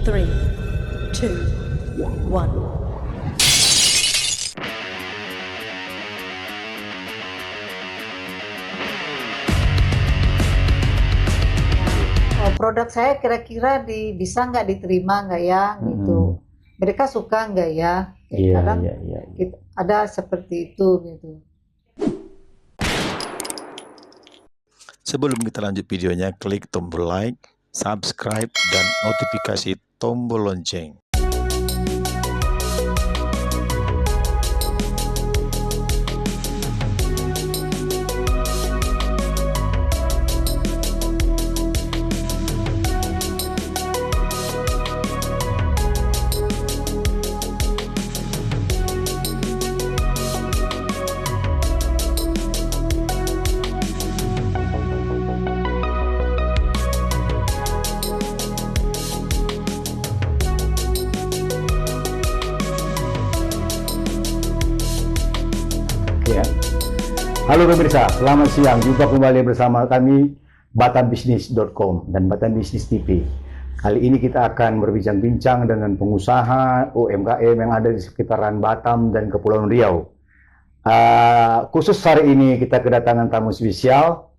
3, 2, 1. Produk saya kira-kira bisa nggak diterima nggak ya gitu. Mereka suka nggak ya? Kadang ada seperti itu gitu. Sebelum kita lanjut videonya, klik tombol like, subscribe, dan notifikasi tombol lonceng. Ya. Halo pemirsa, selamat siang. Jumpa kembali bersama kami batambisnis.com dan Batam Bisnis TV. Kali ini kita akan berbincang-bincang dengan pengusaha UMKM yang ada di sekitaran Batam dan Kepulauan Riau. Khusus hari ini kita kedatangan tamu spesial,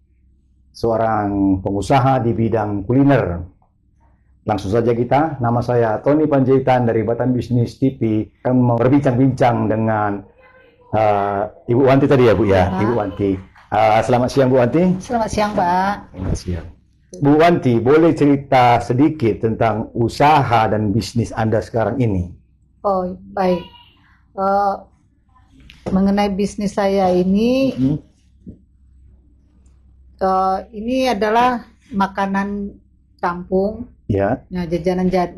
seorang pengusaha di bidang kuliner. Langsung saja nama saya Tony Panjaitan dari Batam Bisnis TV akan berbincang-bincang dengan Ibu Wanti tadi ya Bu ya, Ibu Wanti. Selamat siang Bu Wanti. Selamat siang Pak. Selamat siang. Bu Wanti, boleh cerita sedikit tentang usaha dan bisnis Anda sekarang ini? Oh baik. Mengenai bisnis saya ini, ini adalah makanan kampung. Ya. Ya,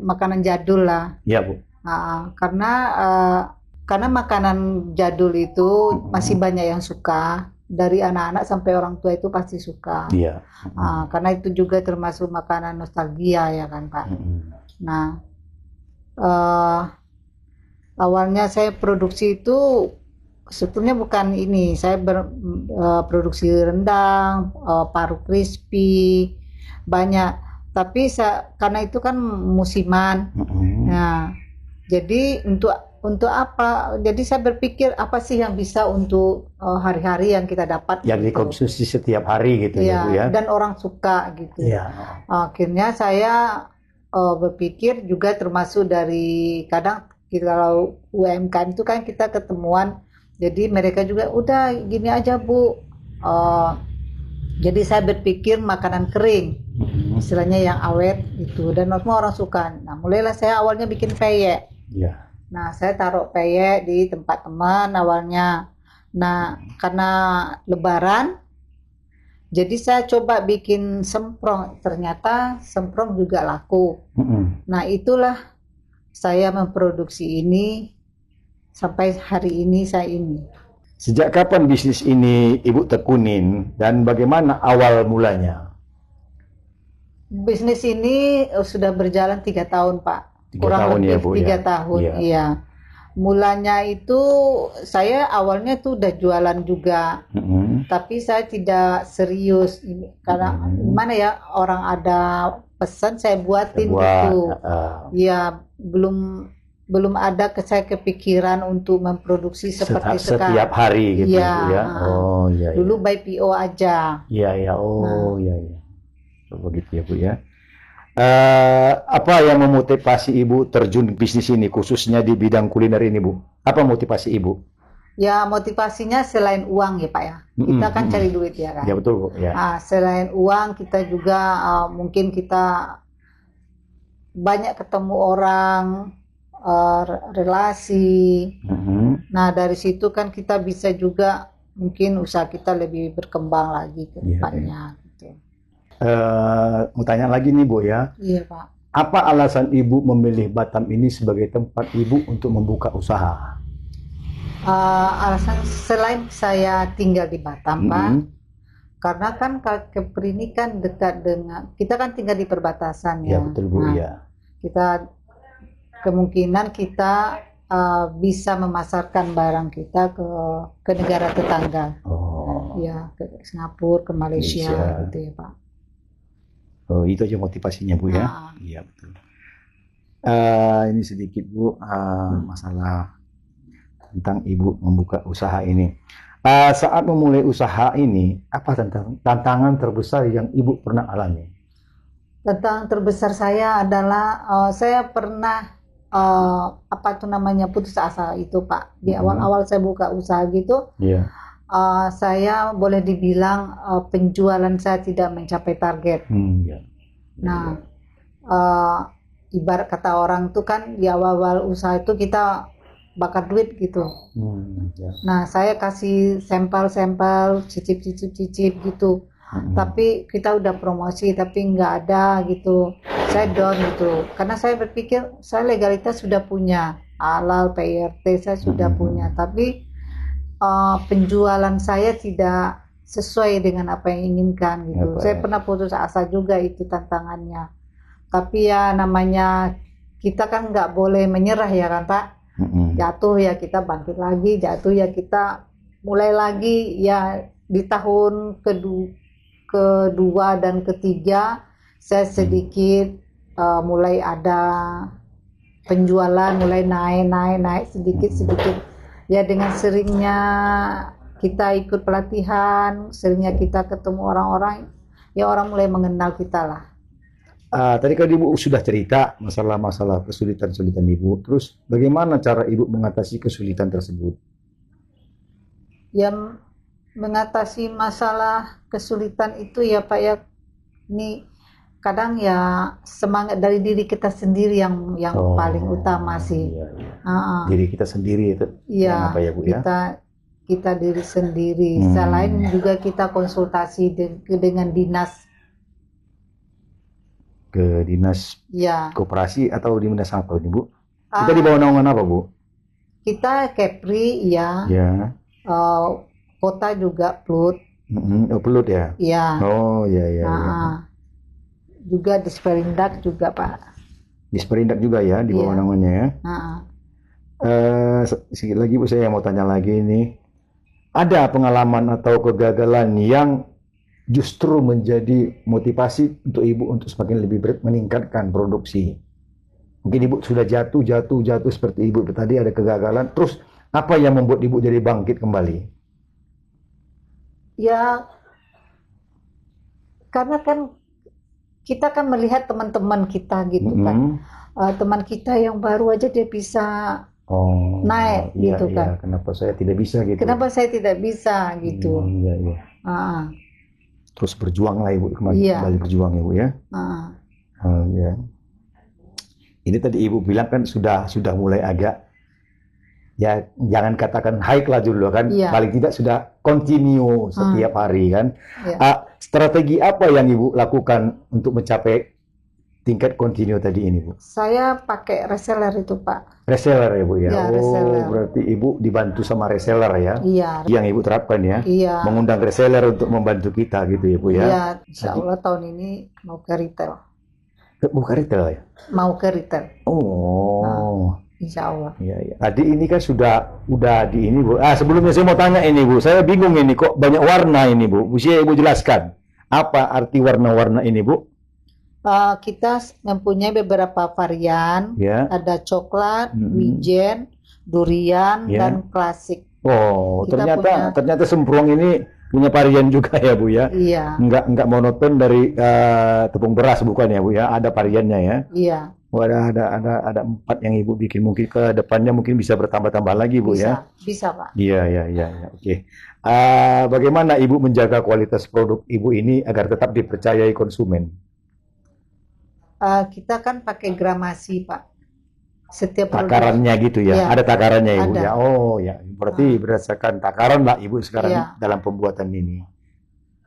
makanan jadul lah. Ya Bu. Karena makanan jadul itu masih banyak yang suka, dari anak-anak sampai orang tua itu pasti suka. Iya. Karena itu juga termasuk makanan nostalgia ya kan Pak. Nah, awalnya saya produksi itu sebetulnya bukan ini, saya produksi rendang, paru crispy, banyak. Tapi karena itu kan musiman. Nah, jadi untuk apa? Jadi saya berpikir apa sih yang bisa untuk hari-hari yang kita dapat Yang dikonsumsi setiap hari gitu ya Bu ya. Dan orang suka gitu. Iya. Akhirnya saya berpikir juga termasuk dari kadang kalau UMKM itu kan kita ketemuan, jadi mereka juga udah gini aja Bu. Jadi saya berpikir makanan kering, istilahnya yang awet itu, dan semua orang suka. Nah mulailah saya awalnya bikin peyek. Iya. Nah, saya taruh peyek di tempat teman awalnya. Nah, karena lebaran, jadi saya coba bikin semprong. Ternyata semprong juga laku. Nah, itulah saya memproduksi ini sampai hari ini saya ini. Sejak kapan bisnis ini Ibu tekunin dan bagaimana awal mulanya? Bisnis ini sudah berjalan 3 tahun, Pak. 3 Kurang tahun lebih ya Bu 3 ya? tahun, Iya. iya. Mulanya itu saya awalnya tuh udah jualan juga, tapi saya tidak serius karena gimana ya, orang ada pesan saya buatin gitu. Ya belum ada saya kepikiran untuk memproduksi seperti sekarang. Setiap hari gitu Iya. Bu ya. Oh iya. Dulu by PO aja. Iya. Oh iya. Begitu ya Bu ya. Apa yang memotivasi Ibu terjun bisnis ini, khususnya di bidang kuliner ini Bu? Apa motivasi Ibu? Ya motivasinya selain uang ya Pak ya. Kita kan cari duit ya kan. Ya betul Bu. Ya. Selain uang kita juga mungkin kita banyak ketemu orang, relasi. Nah dari situ kan kita bisa juga mungkin usaha kita lebih berkembang lagi ke depannya. Mau tanya lagi nih Bu ya. Iya Pak. Apa alasan Ibu memilih Batam ini sebagai tempat Ibu untuk membuka usaha? Alasan selain saya tinggal di Batam Pak, karena kan Kepri ini kan dekat dengan, kita kan tinggal di perbatasan ya. Ya betul Bu ya. Kita kemungkinan kita bisa memasarkan barang kita ke negara tetangga. Ya ke Singapura, ke Malaysia. Gitu ya Pak. Oh, itu aja motivasinya Bu ya. Iya betul. Ini sedikit Bu, masalah tentang Ibu membuka usaha ini. Saat memulai usaha ini, apa tantangan terbesar yang Ibu pernah alami? Tantangan terbesar saya adalah saya pernah apa itu namanya putus asa itu Pak. Di awal-awal saya buka usaha gitu, Iya. saya boleh dibilang penjualan saya tidak mencapai target. Iya. Nah, ibarat kata orang tuh kan di awal-awal usaha itu kita bakar duit gitu. Ya. Nah, saya kasih sampel-sampel, cicip gitu. Tapi kita udah promosi tapi nggak ada gitu. Saya down gitu. Karena saya berpikir saya legalitas sudah punya, halal, PRT saya sudah punya. Tapi penjualan saya tidak sesuai dengan apa yang inginkan gitu. Saya pernah putus asa juga, itu tantangannya. Tapi ya namanya kita kan nggak boleh menyerah ya kan Pak. Jatuh ya kita bangkit lagi, jatuh ya kita mulai lagi. Ya di tahun kedua dan ketiga saya sedikit mulai ada penjualan, mulai naik sedikit ya, dengan seringnya kita ikut pelatihan, seringnya kita ketemu orang-orang, ya orang mulai mengenal kita lah. Tadi kan Ibu sudah cerita masalah-masalah kesulitan-kesulitan Ibu, terus bagaimana cara Ibu mengatasi kesulitan tersebut? Yang mengatasi masalah kesulitan itu ya Pak ya, ini kadang ya semangat dari diri kita sendiri yang paling utama sih. Iya. Diri kita sendiri itu. Iya. Apa ya Bu ya? Kita diri sendiri. Selain juga kita konsultasi dengan dinas. Ke dinas ya. Koperasi atau di dinas apa ini Bu? Kita di bawah naungan apa Bu? Kita Kepri ya. Ya. Kota juga Plut. Plut ya? Iya. Oh ya. Juga Disperindak juga Pak. Disperindak juga ya di bawah naungannya ya. Sedikit lagi Bu, saya mau tanya lagi ini. Ada pengalaman atau kegagalan yang justru menjadi motivasi untuk Ibu untuk semakin lebih meningkatkan produksi? Mungkin Ibu sudah jatuh seperti Ibu tadi ada kegagalan. Terus apa yang membuat Ibu jadi bangkit kembali? Ya, karena kan kita kan melihat teman-teman kita gitu kan. Teman kita yang baru aja dia bisa naik gitu kan. Kenapa saya tidak bisa gitu? Kenapa saya tidak bisa gitu? Iya. Terus berjuang lah Ibu, kembali berjuang Ibu ya. Ya. Ini tadi Ibu bilang kan sudah mulai agak, ya jangan katakan high lah dulu kan, paling tidak sudah continue setiap hari kan. Strategi apa yang Ibu lakukan untuk mencapai tingkat continue tadi ini Bu? Saya pakai reseller itu Pak. Reseller ya Bu ya? Reseller. Berarti Ibu dibantu sama reseller ya? Iya. Yang Ibu terapkan ya? Iya. Mengundang reseller untuk membantu kita gitu ya Bu ya? Iya, insya Allah tahun ini mau ke retail. Mau ke retail ya? Mau ke retail. Insya Allah. Iya. Tadi ini kan udah di ini Bu. Sebelumnya saya mau tanya ini Bu. Saya bingung ini kok banyak warna ini Bu. Bisa Ibu jelaskan apa arti warna-warna ini Bu? Kita mempunyai beberapa varian. Ada coklat, wijen, durian, dan klasik. Ternyata Semprong ini punya varian juga ya Bu ya? Iya. Enggak monoton dari tepung beras bukan ya Bu ya? Ada variannya ya? Iya. Ada 4 yang Ibu bikin, mungkin ke depannya mungkin bisa bertambah-tambah lagi Bu ya? Bisa Pak. Iya. Oke. Bagaimana Ibu menjaga kualitas produk Ibu ini agar tetap dipercayai konsumen? Kita kan pakai gramasi Pak. Setiap takarannya gitu ya? Ada takarannya Ibu ada. Ya? Oh ya, berarti berdasarkan takaran lah Ibu sekarang dalam pembuatan ini.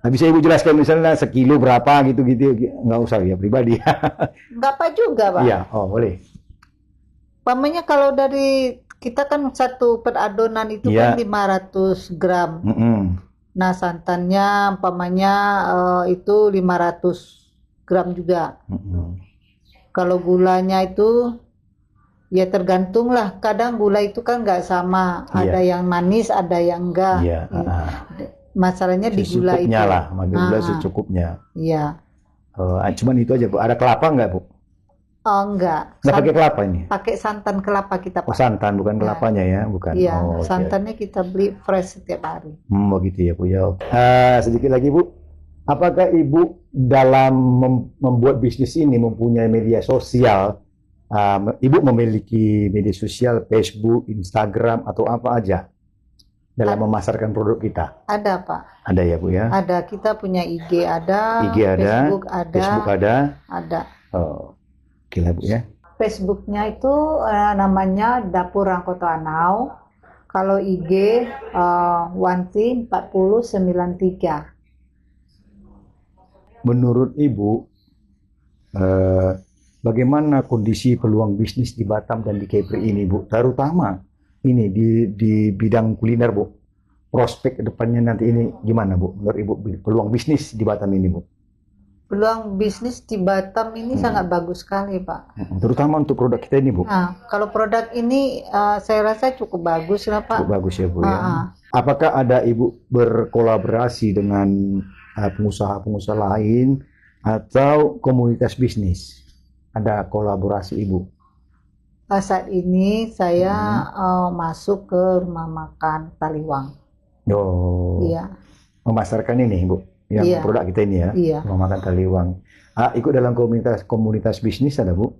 Nah, bisa Ibu jelaskan misalnya sekilo berapa gitu, nggak usah ya pribadi. Nggak apa juga Pak. Iya, boleh. Pamannya kalau dari kita kan satu per adonan itu kan 500 gram. Nah santannya pamannya itu 500 gram juga. Kalau gulanya itu ya tergantung lah, kadang gula itu kan nggak sama, ada yang manis, ada yang enggak. Masalahnya di gula itu. Gula secukupnya. Iya. Cuman itu aja Bu. Ada kelapa nggak Bu? Oh, enggak. Nggak pakai kelapa ini? Pakai santan kelapa kita, Oh, Pak. santan, bukan Ya. kelapanya ya, bukan. Iya, Oh, oke. santannya kita beli fresh setiap hari. Begitu ya Bu ya. Sedikit lagi Bu, apakah Ibu dalam membuat bisnis ini mempunyai media sosial? Ibu memiliki media sosial Facebook, Instagram, atau apa aja dalam memasarkan produk kita? Ada, Pak. Ada ya Bu ya? Ada. Kita punya IG ada, IG ada, Facebook ada, Facebook ada. ada. Oh, oke lah Bu ya. Facebooknya itu namanya Dapur Rangkoto Anau. Kalau IG Wanti 4093. Menurut Ibu, bagaimana kondisi peluang bisnis di Batam dan di Kepri ini, Bu? Terutama ini di bidang kuliner, Bu. Prospek kedepannya nanti ini gimana, Bu? Menurut Ibu, peluang bisnis di Batam ini, Bu? Peluang bisnis di Batam ini sangat bagus sekali, Pak. Terutama untuk produk kita ini, Bu. Nah, kalau produk ini saya rasa cukup bagus lah, Pak. Cukup bagus ya, Bu ya. Ah. Apakah ada Ibu berkolaborasi dengan pengusaha-pengusaha lain atau komunitas bisnis? Ada kolaborasi Ibu? Saat ini saya masuk ke rumah makan Taliwang. Oh, Iya, memasarkan ini, Bu, yang Iya. produk kita ini ya, iya. rumah makan Taliwang. Ikut dalam komunitas bisnis ada, Bu?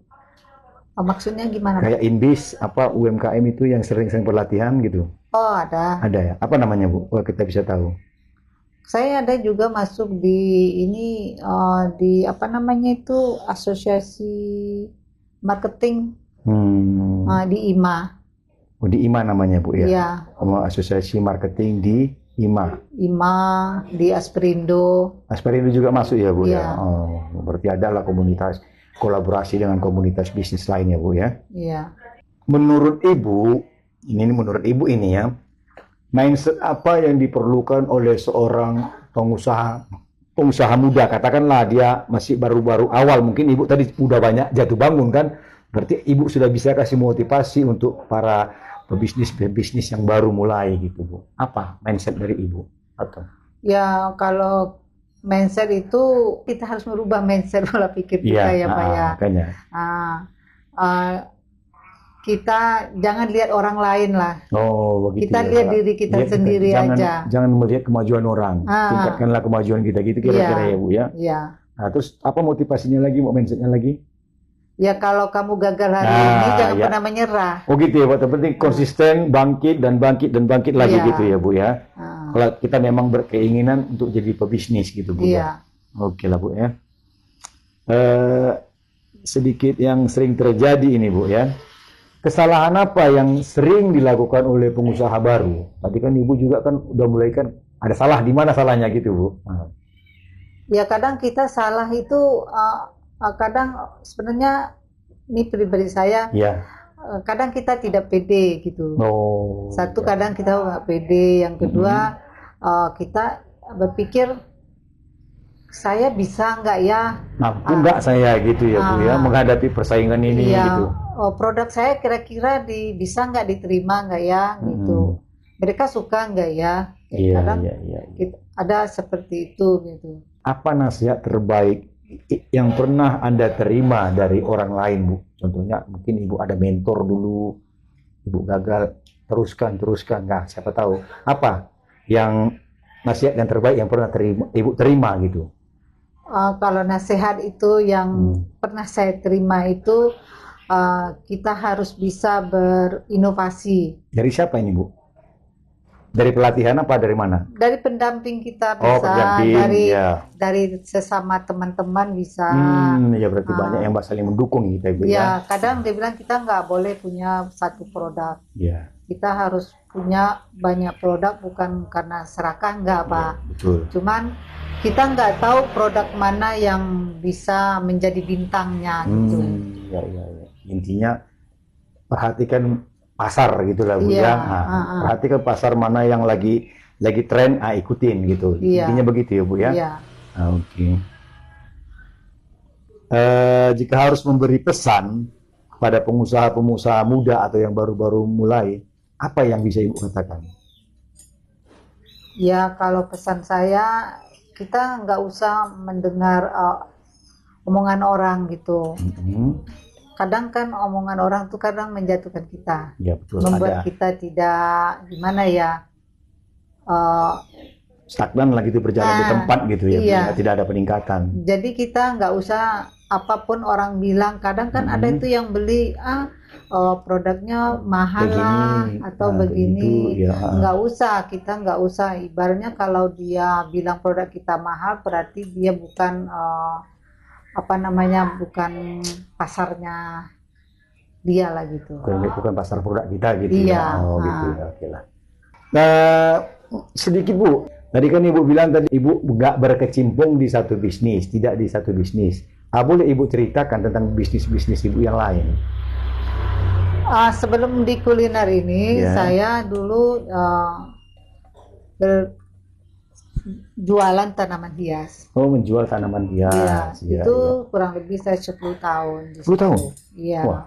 Maksudnya gimana, Pak? Kayak Inbis, apa UMKM itu yang sering-sering pelatihan gitu? Oh, ada. Ada ya? Apa namanya, Bu? Kalau kita bisa tahu. Saya ada juga masuk di ini di apa namanya itu asosiasi marketing di IMA. Oh, di IMA namanya, Bu ya? Iya, Asosiasi Marketing di IMA. IMA di Asperindo. Asperindo juga masuk ya, Bu ya? Iya. Oh, berarti adalah komunitas kolaborasi dengan komunitas bisnis lainnya, Bu ya? Iya. Menurut Ibu, ini menurut Ibu ini ya, mindset apa yang diperlukan oleh seorang pengusaha muda, katakanlah dia masih baru-baru awal, mungkin Ibu tadi udah banyak jatuh bangun kan, berarti Ibu sudah bisa kasih motivasi untuk para pebisnis yang baru mulai gitu, Bu. Apa mindset dari Ibu? Atau Ya, kalau mindset itu kita harus merubah mindset pola pikir kita ya, Pak ya. makanya. Kita jangan lihat orang lain lah. Oh, begitu. Kita ya, lihat Pak. diri kita sendiri jangan, aja. Jangan melihat kemajuan orang, tingkatkanlah kemajuan kita gitu kira-kira Iya. ya, Bu ya. Iya. Nah, terus apa motivasinya lagi, Bu, mindsetnya lagi? Ya kalau kamu gagal hari Nah, ini jangan ya. pernah menyerah. Oh gitu ya, Pak. Yang penting konsisten, bangkit dan bangkit dan bangkit lagi Iya. gitu ya, Bu ya. Ah, Kalau kita memang berkeinginan untuk jadi pebisnis gitu, Bu ya. Iya. Oke lah, Bu ya. Sedikit yang sering terjadi ini, Bu ya. Kesalahan apa yang sering dilakukan oleh pengusaha baru? Tadi kan Ibu juga kan udah mulai kan ada salah, di mana salahnya gitu, Bu? Nah, Ya kadang kita salah itu kadang sebenarnya ini pribadi saya ya. kadang kita tidak pede gitu. Oh. Satu ya. kadang kita nggak pede, yang kedua kita berpikir saya bisa nggak ya? Mampu nggak saya gitu ya, Bu ya, menghadapi persaingan ini Iya, gitu. produk saya kira-kira bisa nggak diterima nggak ya gitu. Mereka suka nggak ya? Iya, Kadang iya. ada seperti itu gitu. Apa nasihat terbaik yang pernah Anda terima dari orang lain, Bu? Contohnya mungkin Ibu ada mentor dulu, Ibu gagal, teruskan. Nah, siapa tahu apa yang nasihat yang terbaik yang pernah Ibu terima gitu? Kalau nasihat itu yang pernah saya terima itu kita harus bisa berinovasi. Dari siapa ini, Bu? Dari pelatihan apa dari mana? Dari pendamping kita Oh, bisa, pendamping, ya. dari sesama teman-teman bisa. Ya berarti banyak yang saling mendukung kita, Ibu ya. Ya, kadang dia bilang kita nggak boleh punya satu produk. Ya, Kita harus punya banyak produk bukan karena serakah, nggak, Pak. betul. Cuman kita nggak tahu produk mana yang bisa menjadi bintangnya gitu. Ya. Intinya perhatikan pasar gitulah, Bu Iya, ya. Perhatikan pasar mana yang lagi tren, ikutin gitu. Iya. Intinya begitu ya, Bu ya. Iya. Oke. Jika harus memberi pesan pada pengusaha-pengusaha muda atau yang baru-baru mulai, apa yang bisa Ibu katakan? Ya, kalau pesan saya, kita nggak usah mendengar omongan orang gitu. kadang kan omongan orang tuh kadang menjatuhkan kita, Ya betul, membuat ada kita tidak gimana ya, eh, stagnan lah gitu, berjalan di Nah, tempat gitu ya, Bu, iya. ya. Tidak ada peningkatan. jadi kita nggak usah apapun orang bilang. Kadang kan ada itu yang beli produknya mahal lah Begini, atau nah, begini. begitu, ya. Kita nggak usah. Ibaratnya kalau dia bilang produk kita mahal, berarti dia bukan bukan pasarnya dia lah gitu. Bukan pasar produk kita gitu Iya, ya. Oh ah. gitu ya, oke lah. Nah, sedikit Bu, tadi kan Ibu bilang tadi Ibu nggak berkecimpung di satu bisnis, tidak di satu bisnis. Boleh Ibu ceritakan tentang bisnis-bisnis Ibu yang lain? Sebelum di kuliner ini, Ya. saya dulu jualan tanaman hias. Oh, menjual tanaman Iya, hias. Iya, itu iya. kurang lebih saya 10 tahun di 10 tahun? situ. Iya. Wah.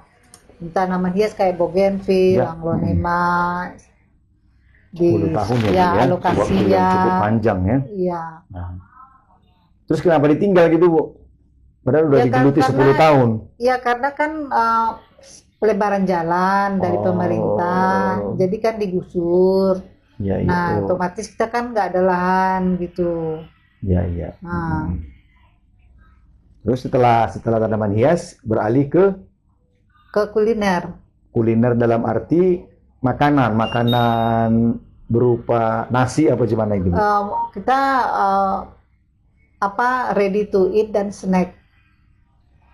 Tanaman hias kayak bougainville, Ya. aglonema. 10 tahun ya, Bu, ya. Waktu Alokasinya. yang cukup panjang ya. Iya. Nah. Terus kenapa ditinggal gitu, Bu? Padahal udah Ya, digeluti karena- 10 tahun. Ya karena kan pelebaran jalan dari Oh. pemerintah, jadi kan digusur. Iya, iya. Nah, Oh. otomatis kita kan nggak ada lahan gitu. Iya, iya. Nah. Hmm. Terus setelah tanaman hias beralih ke Ke kuliner. kuliner dalam arti makanan berupa nasi apa gimana itu, Bu? Kita ready to eat dan snack.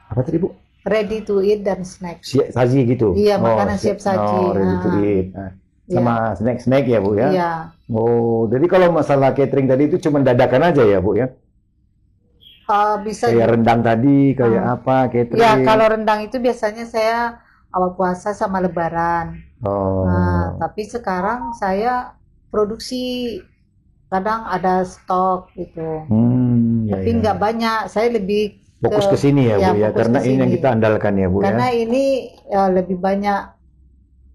Apa tadi, Bu? Ready to eat dan snack. Saji gitu. Iya, makanan siap saji. Oh, ready to Ah. eat. Nah, sama snack-snack ya, Bu ya. Iya. Oh, jadi kalau masalah catering tadi itu cuma dadakan aja ya, Bu ya. Bisa Kayak rendang tadi, kayak Ah. apa catering. ya kalau rendang itu biasanya saya awal puasa sama lebaran. Oh. Nah, tapi sekarang saya produksi, kadang ada stok gitu. Ya, Tapi ya. nggak banyak. Saya lebih Fokus ke sini ya, ya, Bu ya, fokus karena ke ini yang sini. kita andalkan ya, Bu karena ya. ini lebih banyak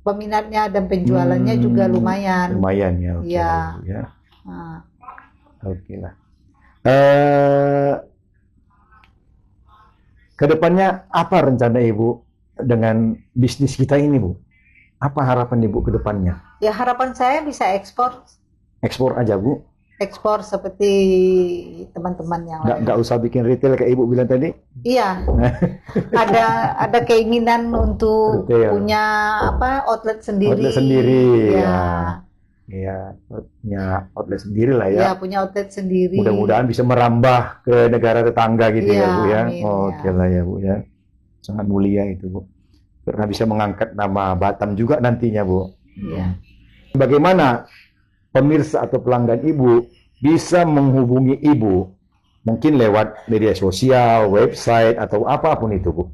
peminatnya dan penjualannya juga lumayan. Lumayan ya, oke Iya. lah, Bu, ya. Nah, Oke lah. Kedepannya apa rencana Ibu dengan bisnis kita ini, Bu? Apa harapan Ibu ke depannya? ya harapan saya bisa ekspor Ekspor aja, Bu? ekspor seperti teman-teman yang lain. Nggak usah bikin retail kayak Ibu bilang tadi? Iya, ada keinginan untuk Retail. punya outlet sendiri. Outlet sendiri, Ya, ya. Iya, punya outlet sendiri lah ya. ya punya outlet sendiri. Mudah-mudahan bisa merambah ke negara tetangga gitu ya, Iya, Bu ya. amin, Oke ya. lah ya, Bu ya. Sangat mulia itu, Bu. Karena bisa mengangkat nama Batam juga nantinya, Bu. Iya. Bagaimana pemirsa atau pelanggan Ibu bisa menghubungi Ibu? Mungkin lewat media sosial, website, atau apapun itu, Bu.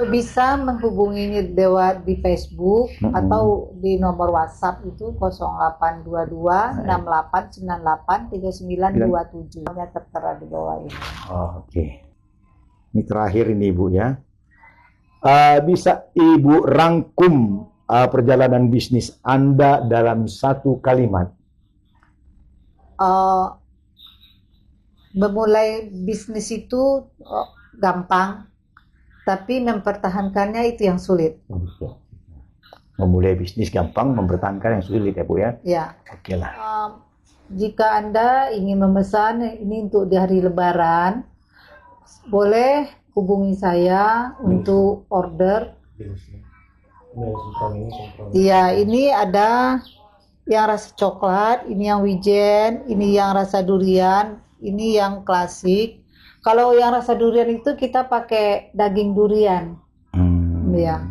Bisa menghubungi lewat di Facebook atau di nomor WhatsApp itu 0822 6898 3927. Hanya tertera di bawah ini. Oh, oke. Ini terakhir ini, Ibu ya. Bisa Ibu rangkum perjalanan bisnis Anda dalam satu kalimat? Memulai bisnis itu gampang, tapi mempertahankannya itu yang sulit. Memulai bisnis gampang, mempertahankan yang sulit ya, Bu ya. Ya. Oke lah. Jika Anda ingin memesan ini untuk di hari Lebaran, boleh hubungi saya untuk order. Iya, ini ada yang rasa coklat, ini yang wijen, ini yang rasa durian, ini yang klasik. Kalau yang rasa durian itu kita pakai daging durian. Ya.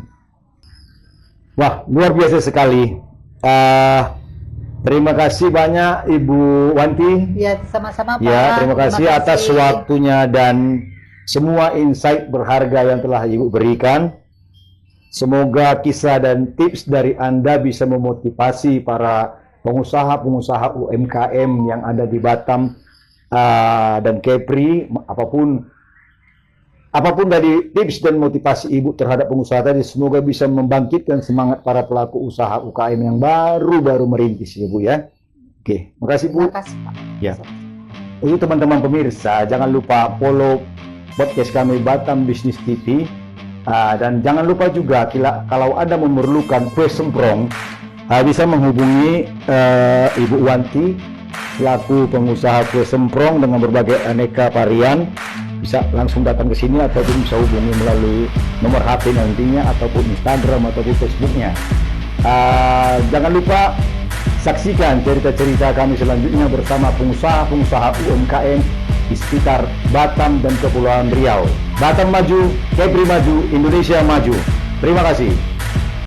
Wah, luar biasa sekali. Terima kasih banyak Ibu Wanti. Ya, sama-sama Pak. Ya, terima kasih atas waktunya dan semua insight berharga yang telah Ibu berikan. Semoga kisah dan tips dari Anda bisa memotivasi para pengusaha-pengusaha UMKM yang ada di Batam dan Kepri. Apapun dari tips dan motivasi Ibu terhadap pengusaha tadi, semoga bisa membangkitkan semangat para pelaku usaha UKM yang baru-baru merintis, Ibu ya. Oke, makasih Bu. Terima kasih Pak. Ya. Untuk teman-teman pemirsa, jangan lupa follow podcast kami Batam Business TV Dan jangan lupa juga kalau ada memerlukan kue semprong, bisa menghubungi Ibu Wanti selaku pengusaha kue semprong dengan berbagai aneka varian. Bisa langsung datang ke sini ataupun bisa hubungi melalui nomor HP nantinya ataupun Instagram ataupun Facebooknya. Jangan lupa saksikan cerita-cerita kami selanjutnya bersama pengusaha-pengusaha UMKM di sekitar Batam dan Kepulauan Riau. Batam maju, Kepri maju, Indonesia maju. Terima kasih.